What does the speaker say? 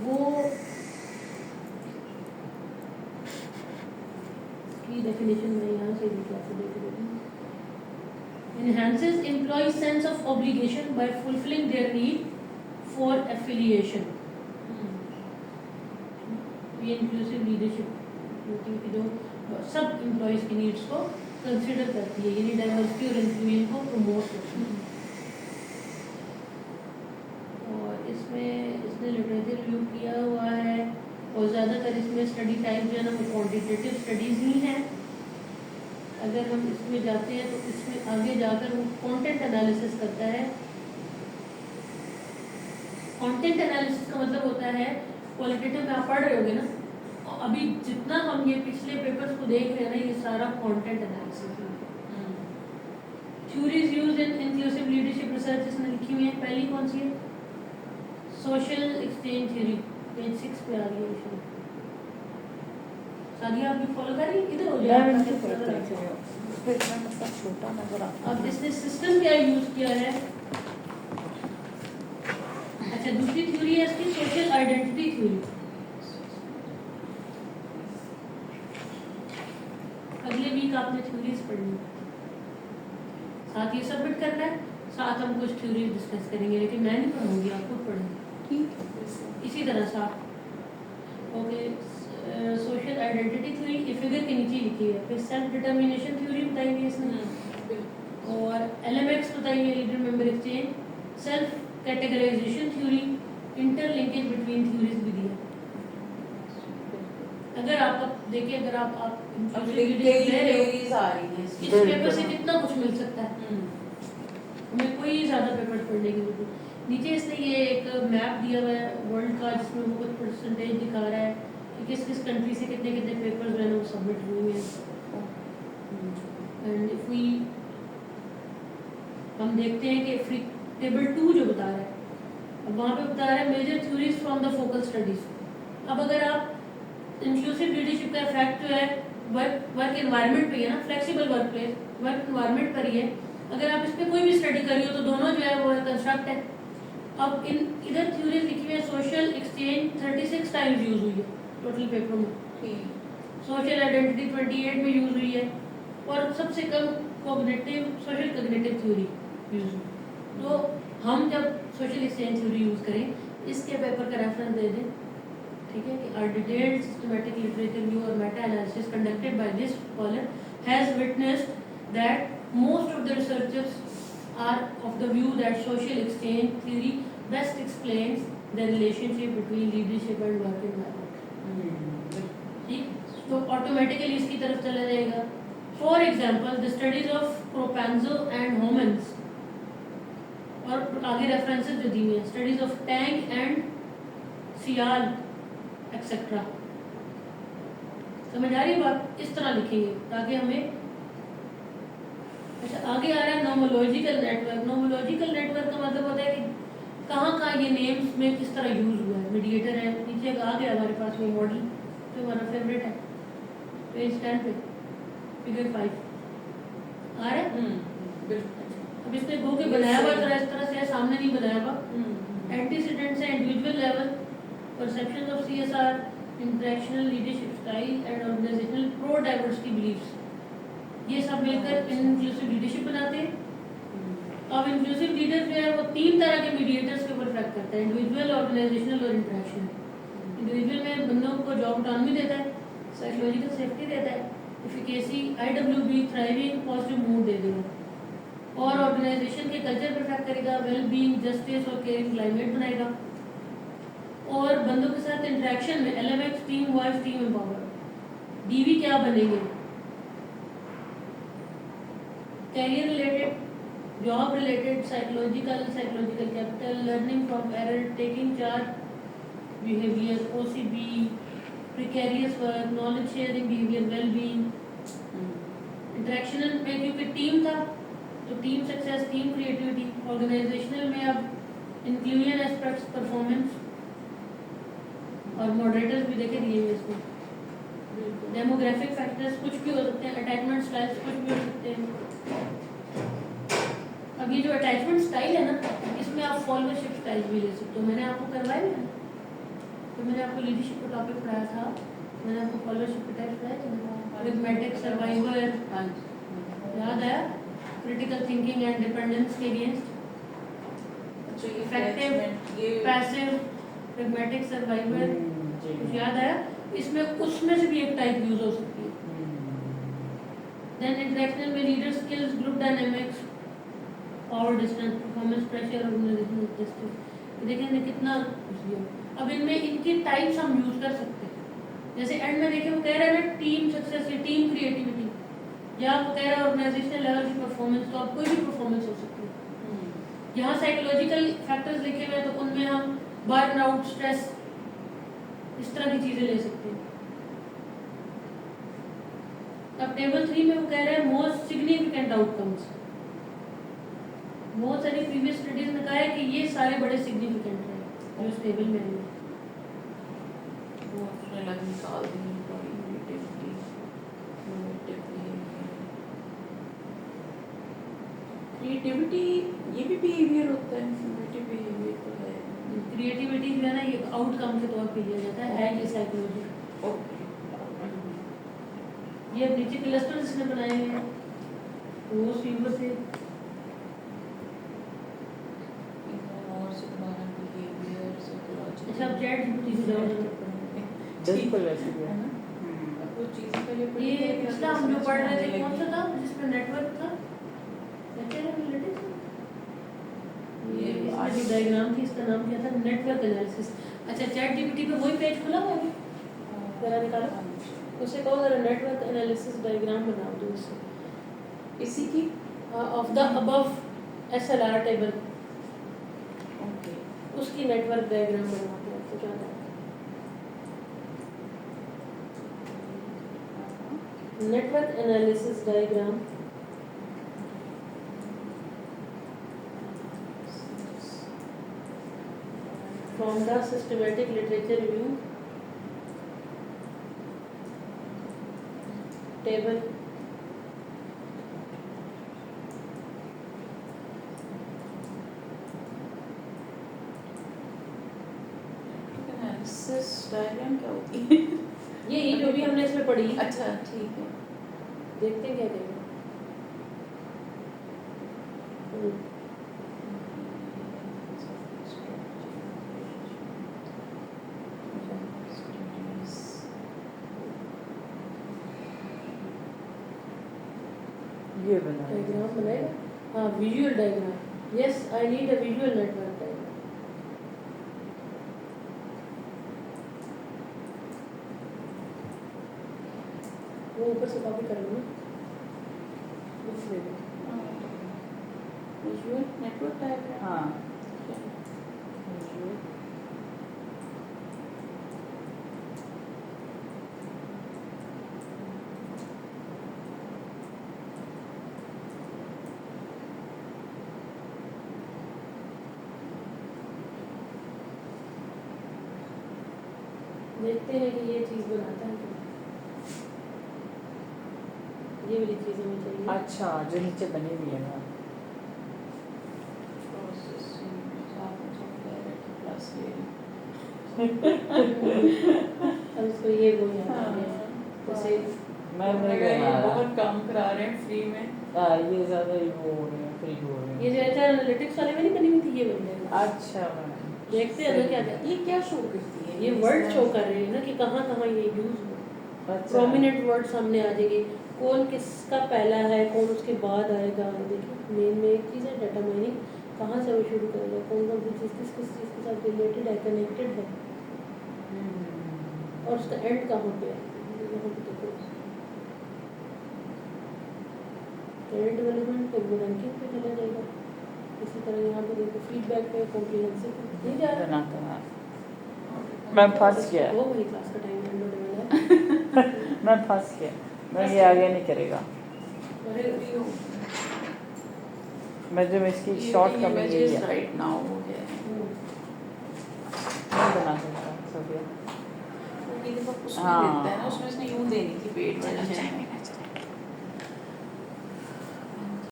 वो की डेफिनेशन मैं यहाँ से भी आपको देख रही हूँ। Enhances employees' sense of obligation by fulfilling their need for affiliation. ये इंक्लूसिव लीडरशिप होती है कि जो सब एम्प्लॉयज़ की नीड्स को कंसिडर करती है, यानी डाइवर्सिटी और इंक्लूजन को प्रमोट करती है। और इसमें इसने लिटरेचर रिव्यू किया हुआ है और ज़्यादातर इसमें स्टडी टाइप जो है ना वो क्वान्टिटेटिव स्टडीज़ ही हैं। अगर हम इसमें जाते हैं तो इसमें आगे जाकर वो कंटेंट एनालिसिस करता है। कंटेंट एनालिसिस का मतलब होता है, क्वालिटेटिव में आप पढ़ रहे होगे ना, और अभी जितना हम ये पिछले पेपर्स को देख रहे हैं ना, ये सारा कंटेंट एनालिसिस है। Theories used in inclusive leadership research इसमें लिखी हुई है। पहली कौन सी है? सोशल एक्सचेंज थ्योरी, पेज 6 पे आ रही है। सादिया आप भी फॉलो कर रही हैं? इधर हो जाए। छोटा नजर आता अब इसने सिस्टम क्या यूज किया है? अच्छा, दूसरी थ्योरी है इसकी सोशल आइडेंटिटी थ्योरी। अगले वीक आपने थ्योरीज पढ़नी, साथ ये सबमिट करना है, साथ हम कुछ थ्योरीज डिस्कस करेंगे, लेकिन मैं नहीं पढ़ूंगी, आप खुद पढ़ेंगे इसी तरह से। ओके, सोशल आइडेंटिटी थ्योरी ये फिगर के नीचे लिखी है। फिर सेल्फ डिटर्मिनेशन थ्योरी बताएंगे इसमें, और एलएमएक्स बताएंगे, leader member exchange, self categorization theory, interlinkage between theories भी दिया। अगर आप देखिए, अगर आप इस पेपर से कितना कुछ मिल सकता है, हमें कोई ज़्यादा पेपर पढ़ने की जरूरत। नीचे इसने ये एक मैप दिया हुआ है वर्ल्ड का, जिसमें वो कुछ परसेंटेज दिखा रहा है कि किस किस कंट्री से कितने कितने पेपर्स जो है वो सबमिट हुए हैं। एंड इफ वी हम देखते हैं कि फ्री टेबल 2 जो बता रहा है, अब वहाँ पे बता रहा है major theories from the focal studies. अब अगर आप इंक्लूसिव लीडरशिप का इफेक्ट जो है वर्क एनवायरनमेंट पे है ना, flexible work place, work environment पर ही है। अगर आप इस पर कोई भी स्टडी करिए तो दोनों जो है वो कंस्ट्रक्ट है। अब इधर थ्योरीज लिखी हुई है, सोशल एक्सचेंज 36 टाइम्स यूज हुई है टोटल पेपर में, सोशल आइडेंटिटी 28 में यूज हुई है, और सबसे कम cognitive social cognitive theory use हुई। तो हम जब सोशल एक्सचेंज थ्योरी यूज करें, इसके पेपर का रेफरेंस दे दें, ठीक है, कि are detailed systematic literature review और meta analysis conducted by this scholar has witnessed that most of the researchers are of the view that social exchange theory best explains the relationship between leadership and work environment। ठीक, तो automatically इसकी तरफ चला जाएगा। For example the studies of प्रोपेंजो and Homans, और आगे references जो दी हुई हैं, studies of Tang and Sial etcetera. समझ आ रही बात? इस तरह लिखेंगे ताकि हमें। अच्छा, आगे आ रहा है नोमोलॉजिकल नेटवर्क। नोमोलॉजिकल नेटवर्क का मतलब होता है कि कहाँ कहाँ ये नेम्स में किस तरह यूज हुआ है। मीडिएटर है, नीचे आ गया हमारे पास वो मॉडल जो हमारा फेवरेट है, पेज 10 पे फिगर 5 आ रहा है। अब इसने गो के बनाया हुआ तरह इस तरह से सामने नहीं बनाया हुआ। एंटीसीडेंट्स है individual level, perception of CSR, interactional leadership style and organisational pro diversity beliefs, ये सब मिलकर इंक्लूसिव लीडरशिप बनाते हैं। अब इंक्लूसिव लीडर जो है वो 3 तरह के मीडिएटर्स के ऊपर इफेक्ट करता है, इंडिविजुअल, ऑर्गेनाइजेशनल और इंटरेक्शन। इंडिविजुअल में बंदों को जॉब ऑटोनॉमी देता है, साइकोलॉजिकल सेफ्टी देता है, efficacy, IWB, thriving, positive mood दे देगा, और ऑर्गेनाइजेशन के कल्चर पर इफेक्ट करेगा, वेल बीइंग, जस्टिस और केयरिंग क्लाइमेट बनाएगा। और बंदों के साथ इंटरेक्शन में LMX, team voice, team empower. DV क्या बनेंगे? Career related, job related, psychological capital, learning from error, taking charge behaviour, OCB, precarious work, knowledge sharing behaviour, well being. Interactional में क्योंकि टीम था तो team success, team creativity. Organisational में अब inclusion aspects, performance, और moderators भी देखे दिए हैं इसमें। डेमोग्राफिक फैक्टर्स कुछ भी हो सकते हैं, अटैचमेंट स्टाइल्स कुछ भी हो सकते हैं। अब ये जो अटैचमेंट स्टाइल है ना, इसमें आप फॉलोअरशिप स्टाइल भी ले सकते हो, मैंने आपको करवाया है। तो मैंने आपको लीडरशिप का टॉपिक पढ़ाया था, मैंने आपको फॉलोअरशिप के टाइप पढ़ाया, प्रेगमेटिक सर्वाइवर, याद आया? क्रिटिकल थिंकिंग एंड डिपेंडेंस के against, effective, passive, pragmatic survivor, कुछ याद आया? इसमें उसमें से भी एक टाइप यूज हो सकती है। देन इंटरेक्शनल में leader skills, group dynamics, power distance, performance pressure, organisational justice. देखिए ने कितना कुछ दिया। अब इनमें इनकी टाइप्स हम यूज कर सकते हैं। जैसे एंड में देखिए वो कह रहा है ना टीम सक्सेस या टीम क्रिएटिविटी, या वो कह रहा है ऑर्गेनाइजेशनल लेवल की परफॉर्मेंस, तो अब कोई भी परफॉर्मेंस हो सकती है। यहाँ साइकोलॉजिकल फैक्टर्स लिखे हुए हैं तो उनमें हम बर्न आउट, स्ट्रेस, इस तरह की चीजें ले सकते हैं। अब टेबल 3 में वो कह रहे हैं मोस्ट सिग्निफिकेंट आउटकम्स। बहुत सारी प्रीवियस स्टडीज ने कहा है कि ये सारे बड़े सिग्निफिकेंट हैं जो इस टेबल में हैं। वो अपने लग निकाल दी क्रिएटिविटी, ये भी बिहेवियर होता है, इनोवेटिव बिहेवियर तो है। क्रिएटिविटी जो है ना ये आउटकम के तौर पे लिया जाता है कि साइकोलॉजी। ओके, ये नीचे क्लस्टर जिसने बनाए हैं वो सीवर से अच्छा। अब चैट जीपीटी से डाउनलोड करते हैं, बिल्कुल वैसे भी है। वो चीज़ें पहले पढ़ी ये थी, पिछला हम जो पढ़ रहे थे कौन सा था जिसमें नेटवर्क था, ये जो डायग्राम थी इसका नाम क्या था, नेटवर्क एनालिसिस। अच्छा चैट जीपीटी पे वही पेज खुला हुआ है, जरा निकालो, उसे कहो जरा नेटवर्क एनालिसिस डायग्राम बनाओ दो इससे, इसी की of the above SLR table, okay. उसकी नेटवर्क डायग्राम बनाओ तो क्या था। Network analysis diagram from the systematic literature review table, analysis diagram क्या होती है? ये जो भी हमने इसमें पढ़ी, अच्छा ठीक है, देखते हैं क्या कहेगा। ये बना डायग्राम बनाएगा, हाँ visual diagram, yes I need a visual network diagram. वो ऊपर से कॉपी कर लो ना, विजुअल नेटवर्क डायग्राम। हाँ देखते हैं कि ये चीज़ बनाता है क्या। ये वाली चीज़ हमें चाहिए। अच्छा, जो नीचे बनी हुई है ना, अब इसको ये बोल जाता है जैसे मैं नहीं बना रहा। बहुत काम करा रहे हैं फ्री में। ये ज़्यादा ही वो हो रहे हैं, फ्री हो रहे ये हैं। जो एचआर एनालिटिक्स वाले में नहीं बनी हुई थी, ये बन जाएगा। अच्छा देखते हैं ना क्या क्या ये क्या शो करती है? ये वर्ड शो कर रहे हैं ना कि कहाँ कहाँ ये यूज हो। अच्छा प्रोमिनेंट वर्ड सामने आ जाएंगे, कौन किसका पहला है, कौन उसके बाद आएगा। देखिए मेन में एक चीज़ है डाटा माइनिंग, कहाँ से वो शुरू करेगा, कौन कौन सी चीज़ किस चीज़ के साथ रिलेटेड है, कनेक्टेड है, और उसका एंड कहाँ पे है। यहाँ पे देखो कैरियर डेवलपमेंट पे वो रैंकिंग पे चला जाएगा। इसी तरह यहाँ पे देखो फीडबैक पे कॉम्प्रिहेंसिव नहीं जा रहा। बनाता है। मैं फंस गया। वो वही क्लास का टाइम एंड है। मैं फंस गया, मैं ये आगे नहीं करेगा। अरे मैं जब इसकी शॉर्ट कमेंट यही है, राइट नाउ हो गया है। नहीं बना सकता सोफिया। वो उसमें हाँ। देता है ना, उसमें उसने यूं देनी थी पेट वाली।